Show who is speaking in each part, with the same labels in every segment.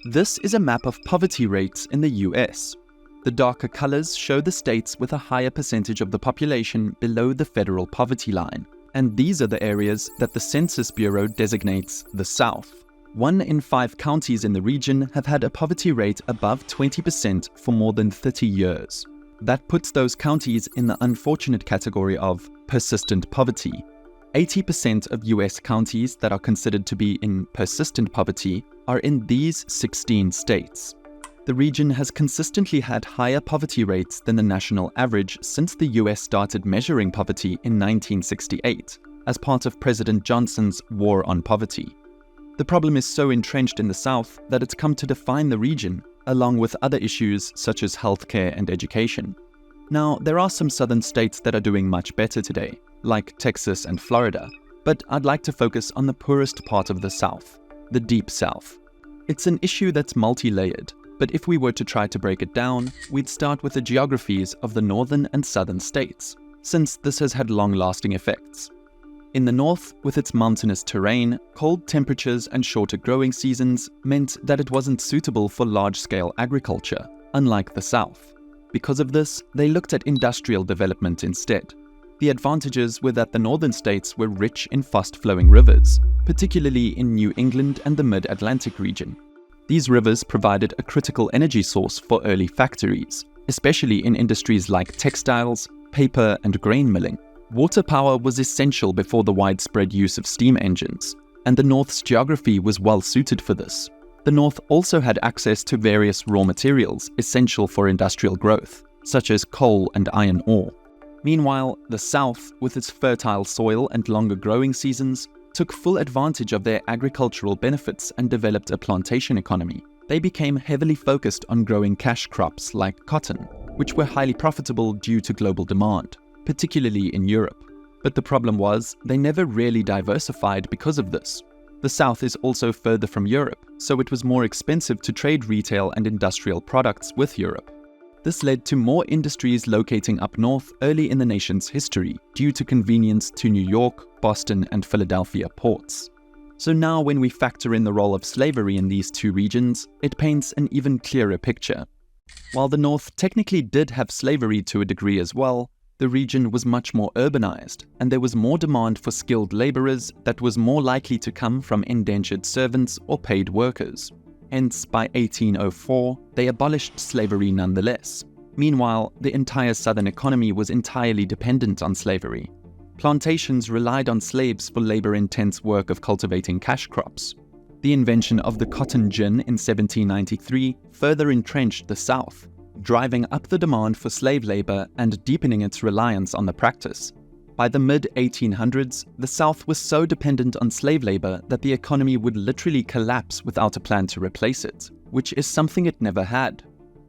Speaker 1: This is a map of poverty rates in the US. The darker colors show the states with a higher percentage of the population below the federal poverty line, and these are the areas that the Census Bureau designates the South. 1 in 5 counties in the region have had a poverty rate above 20% for more than 30 years. That puts those counties in the unfortunate category of persistent poverty. 80% of US counties that are considered to be in persistent poverty are in these 16 states. The region has consistently had higher poverty rates than the national average since the US started measuring poverty in 1968 as part of President Johnson's War on Poverty. The problem is so entrenched in the South that it's come to define the region, along with other issues such as healthcare and education. Now, there are some southern states that are doing much better today, like Texas and Florida, but I'd like to focus on the poorest part of the South, the Deep South. It's an issue that's multi-layered, but if we were to try to break it down, we'd start with the geographies of the northern and southern states, since this has had long-lasting effects. In the north, with its mountainous terrain, cold temperatures and shorter growing seasons meant that it wasn't suitable for large-scale agriculture, unlike the south. Because of this, they looked at industrial development instead. The advantages were that the northern states were rich in fast-flowing rivers, particularly in New England and the Mid-Atlantic region. These rivers provided a critical energy source for early factories, especially in industries like textiles, paper, and grain milling. Water power was essential before the widespread use of steam engines, and the North's geography was well suited for this. The North also had access to various raw materials essential for industrial growth, such as coal and iron ore. Meanwhile, the South, with its fertile soil and longer growing seasons, took full advantage of their agricultural benefits and developed a plantation economy. They became heavily focused on growing cash crops like cotton, which were highly profitable due to global demand, particularly in Europe. But the problem was, they never really diversified because of this. The South is also further from Europe, so it was more expensive to trade retail and industrial products with Europe. This led to more industries locating up north early in the nation's history, due to convenience to New York, Boston, and Philadelphia ports. So now when we factor in the role of slavery in these two regions, it paints an even clearer picture. While the North technically did have slavery to a degree as well, the region was much more urbanized, and there was more demand for skilled laborers that was more likely to come from indentured servants or paid workers. Hence, by 1804, they abolished slavery nonetheless. Meanwhile, the entire southern economy was entirely dependent on slavery. Plantations relied on slaves for labor-intense work of cultivating cash crops. The invention of the cotton gin in 1793 further entrenched the South, driving up the demand for slave labor and deepening its reliance on the practice. By the mid-1800s, the South was so dependent on slave labor that the economy would literally collapse without a plan to replace it, which is something it never had.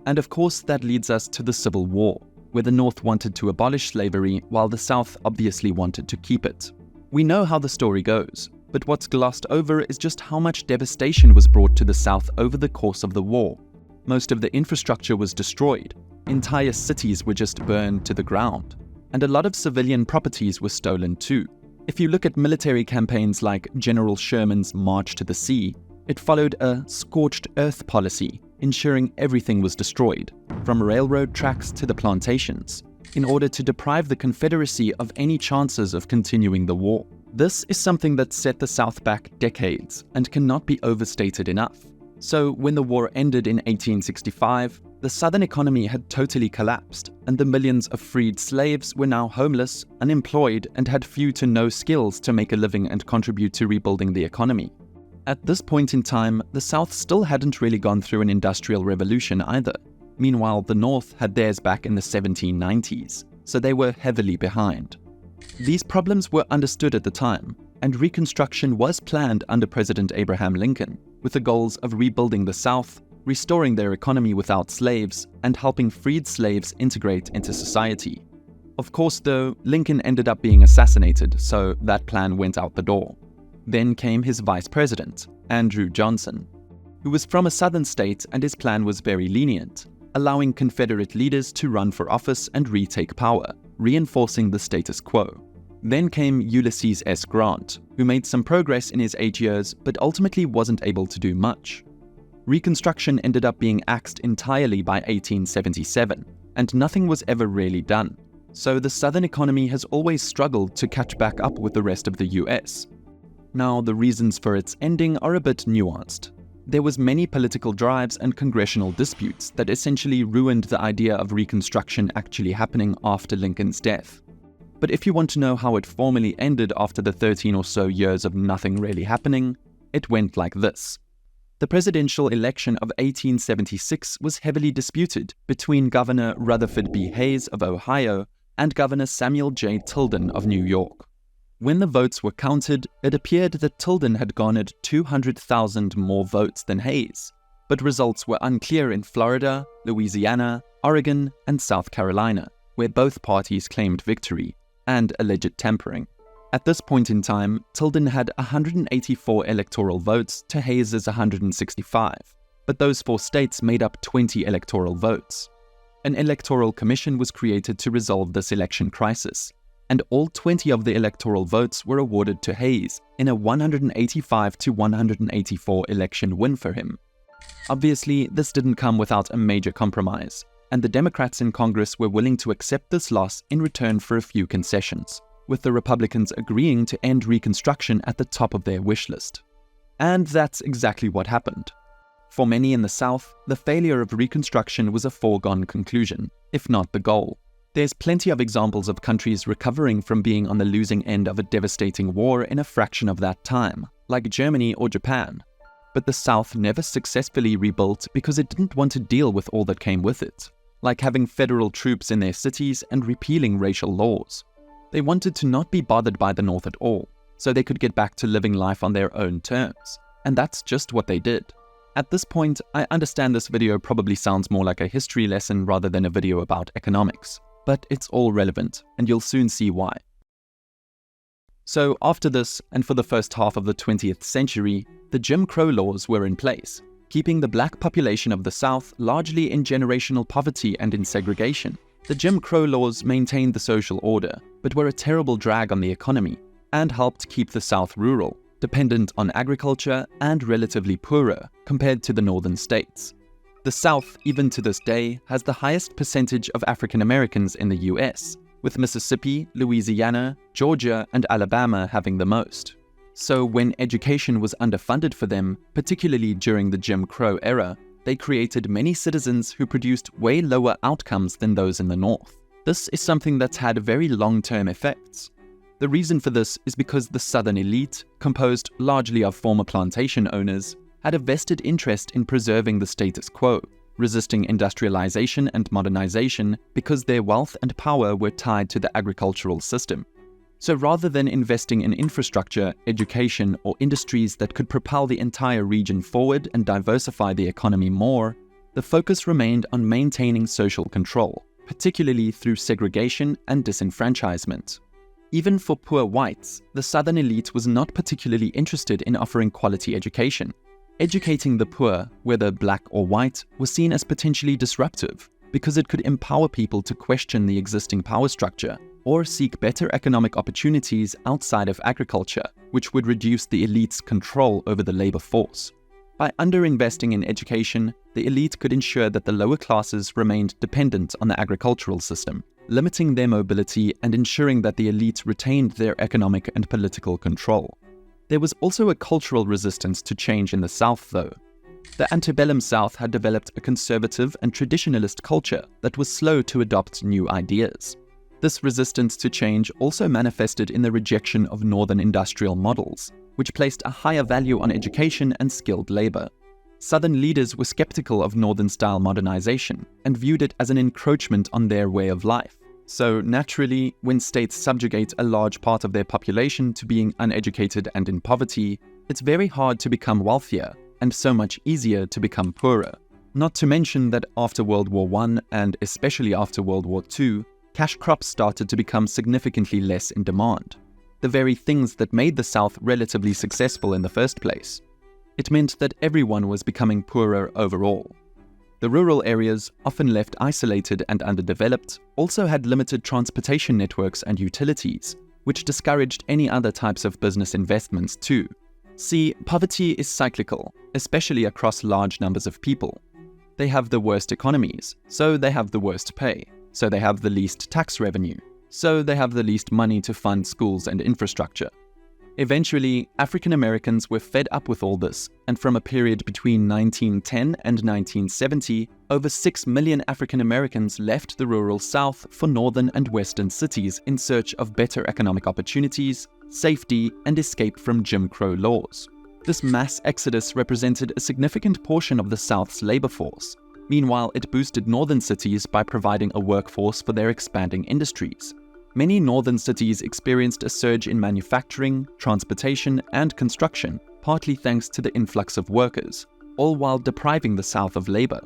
Speaker 1: And of course, that leads us to the Civil War, where the North wanted to abolish slavery while the South obviously wanted to keep it. We know how the story goes, but what's glossed over is just how much devastation was brought to the South over the course of the war. Most of the infrastructure was destroyed, entire cities were just burned to the ground, and a lot of civilian properties were stolen too. If you look at military campaigns like General Sherman's March to the Sea, it followed a scorched earth policy, ensuring everything was destroyed, from railroad tracks to the plantations, in order to deprive the Confederacy of any chances of continuing the war. This is something that set the South back decades and cannot be overstated enough. So when the war ended in 1865, the Southern economy had totally collapsed, and the millions of freed slaves were now homeless, unemployed, and had few to no skills to make a living and contribute to rebuilding the economy. At this point in time, the South still hadn't really gone through an industrial revolution either. Meanwhile, the North had theirs back in the 1790s, so they were heavily behind. These problems were understood at the time, and Reconstruction was planned under President Abraham Lincoln, with the goals of rebuilding the South, restoring their economy without slaves, and helping freed slaves integrate into society. Of course, though, Lincoln ended up being assassinated, so that plan went out the door. Then came his vice president, Andrew Johnson, who was from a southern state, and his plan was very lenient, allowing Confederate leaders to run for office and retake power, reinforcing the status quo. Then came Ulysses S. Grant, who made some progress in his 8 years but ultimately wasn't able to do much. Reconstruction ended up being axed entirely by 1877, and nothing was ever really done. So the Southern economy has always struggled to catch back up with the rest of the US. Now, the reasons for its ending are a bit nuanced. There was many political drives and congressional disputes that essentially ruined the idea of Reconstruction actually happening after Lincoln's death. But if you want to know how it formally ended after the 13 or so years of nothing really happening, it went like this. The presidential election of 1876 was heavily disputed between Governor Rutherford B. Hayes of Ohio and Governor Samuel J. Tilden of New York. When the votes were counted, it appeared that Tilden had garnered 200,000 more votes than Hayes, but results were unclear in Florida, Louisiana, Oregon, and South Carolina, where both parties claimed victory and alleged tampering. At this point in time, Tilden had 184 electoral votes to Hayes's 165, but those 4 states made up 20 electoral votes. An electoral commission was created to resolve this election crisis, and all 20 of the electoral votes were awarded to Hayes in a 185 to 184 election win for him. Obviously, this didn't come without a major compromise, and the Democrats in Congress were willing to accept this loss in return for a few concessions, with the Republicans agreeing to end Reconstruction at the top of their wish list. And that's exactly what happened. For many in the South, the failure of Reconstruction was a foregone conclusion, if not the goal. There's plenty of examples of countries recovering from being on the losing end of a devastating war in a fraction of that time, like Germany or Japan. But the South never successfully rebuilt because it didn't want to deal with all that came with it, like having federal troops in their cities and repealing racial laws. They wanted to not be bothered by the North at all, so they could get back to living life on their own terms. And that's just what they did. At this point, I understand this video probably sounds more like a history lesson rather than a video about economics, but it's all relevant, and you'll soon see why. So after this, and for the first half of the 20th century, the Jim Crow laws were in place, keeping the black population of the South largely in generational poverty and in segregation. The Jim Crow laws maintained the social order, but were a terrible drag on the economy, and helped keep the South rural, dependent on agriculture and relatively poorer compared to the northern states. The South, even to this day, has the highest percentage of African Americans in the US, with Mississippi, Louisiana, Georgia, and Alabama having the most. So when education was underfunded for them, particularly during the Jim Crow era, they created many citizens who produced way lower outcomes than those in the North. This is something that's had very long-term effects. The reason for this is because the Southern elite, composed largely of former plantation owners, had a vested interest in preserving the status quo, resisting industrialization and modernization because their wealth and power were tied to the agricultural system. So rather than investing in infrastructure, education, or industries that could propel the entire region forward and diversify the economy more, the focus remained on maintaining social control, particularly through segregation and disenfranchisement. Even for poor whites, the Southern elite was not particularly interested in offering quality education. Educating the poor, whether black or white, was seen as potentially disruptive because it could empower people to question the existing power structure or seek better economic opportunities outside of agriculture, which would reduce the elite's control over the labor force. By underinvesting in education, the elite could ensure that the lower classes remained dependent on the agricultural system, limiting their mobility and ensuring that the elite retained their economic and political control. There was also a cultural resistance to change in the South, though. The antebellum South had developed a conservative and traditionalist culture that was slow to adopt new ideas. This resistance to change also manifested in the rejection of Northern industrial models, which placed a higher value on education and skilled labor. Southern leaders were skeptical of Northern-style modernization and viewed it as an encroachment on their way of life. So naturally, when states subjugate a large part of their population to being uneducated and in poverty, it's very hard to become wealthier and so much easier to become poorer. Not to mention that after World War I and especially after World War II, cash crops started to become significantly less in demand, the very things that made the South relatively successful in the first place. It meant that everyone was becoming poorer overall. The rural areas, often left isolated and underdeveloped, also had limited transportation networks and utilities, which discouraged any other types of business investments too. See, poverty is cyclical, especially across large numbers of people. They have the worst economies, so they have the worst pay, so they have the least tax revenue, so they have the least money to fund schools and infrastructure. Eventually, African Americans were fed up with all this, and from a period between 1910 and 1970, over 6 million African Americans left the rural South for northern and western cities in search of better economic opportunities, safety, and escape from Jim Crow laws. This mass exodus represented a significant portion of the South's labor force. Meanwhile, it boosted northern cities by providing a workforce for their expanding industries. Many northern cities experienced a surge in manufacturing, transportation, and construction, partly thanks to the influx of workers, all while depriving the South of labor.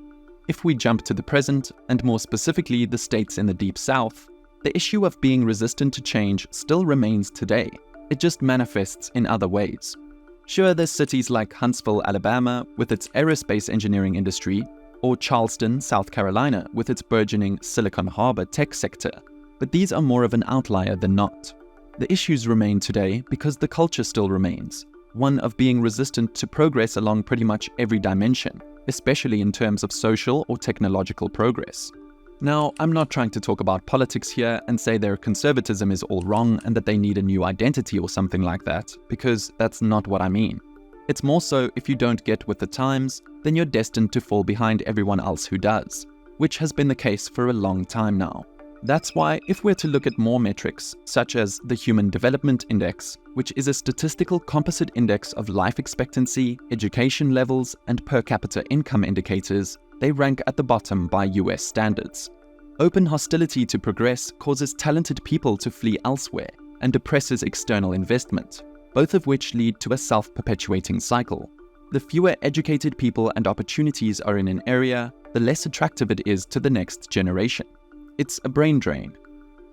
Speaker 1: If we jump to the present, and more specifically the states in the Deep South, the issue of being resistant to change still remains today. It just manifests in other ways. Sure, there's cities like Huntsville, Alabama, with its aerospace engineering industry, or Charleston, South Carolina, with its burgeoning Silicon Harbor tech sector. But these are more of an outlier than not. The issues remain today because the culture still remains, one of being resistant to progress along pretty much every dimension, especially in terms of social or technological progress. Now, I'm not trying to talk about politics here and say their conservatism is all wrong and that they need a new identity or something like that, because that's not what I mean. It's more so if you don't get with the times, then you're destined to fall behind everyone else who does, which has been the case for a long time now. That's why, if we're to look at more metrics, such as the Human Development Index, which is a statistical composite index of life expectancy, education levels, and per capita income indicators, they rank at the bottom by US standards. Open hostility to progress causes talented people to flee elsewhere and depresses external investment, both of which lead to a self-perpetuating cycle. The fewer educated people and opportunities are in an area, the less attractive it is to the next generation. It's a brain drain.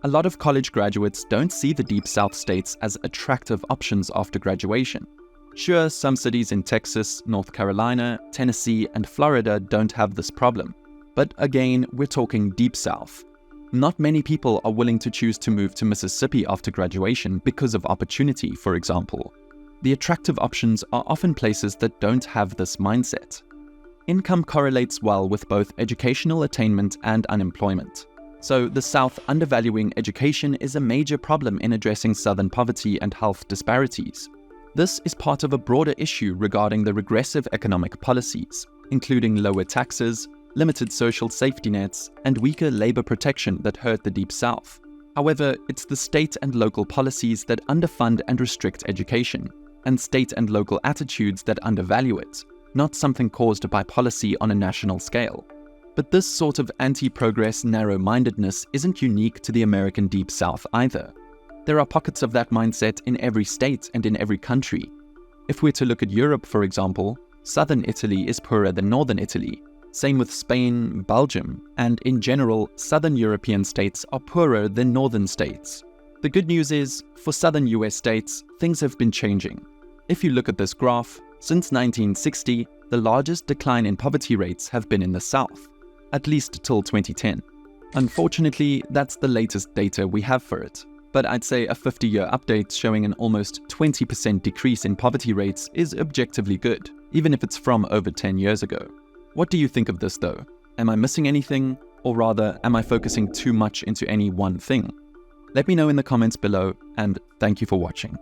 Speaker 1: A lot of college graduates don't see the Deep South states as attractive options after graduation. Sure, some cities in Texas, North Carolina, Tennessee, and Florida don't have this problem. But again, we're talking Deep South. Not many people are willing to choose to move to Mississippi after graduation because of opportunity, for example. The attractive options are often places that don't have this mindset. Income correlates well with both educational attainment and unemployment. So the South undervaluing education is a major problem in addressing Southern poverty and health disparities. This is part of a broader issue regarding the regressive economic policies, including lower taxes, limited social safety nets, and weaker labor protection that hurt the Deep South. However, it's the state and local policies that underfund and restrict education, and state and local attitudes that undervalue it, not something caused by policy on a national scale. But this sort of anti-progress narrow-mindedness isn't unique to the American Deep South either. There are pockets of that mindset in every state and in every country. If we're to look at Europe, for example, southern Italy is poorer than northern Italy. Same with Spain, Belgium, and in general, southern European states are poorer than northern states. The good news is, for southern US states, things have been changing. If you look at this graph, since 1960, the largest decline in poverty rates have been in the South, at least till 2010. Unfortunately, that's the latest data we have for it. But I'd say a 50-year update showing an almost 20% decrease in poverty rates is objectively good, even if it's from over 10 years ago. What do you think of this though? Am I missing anything? Or rather, am I focusing too much into any one thing? Let me know in the comments below, and thank you for watching.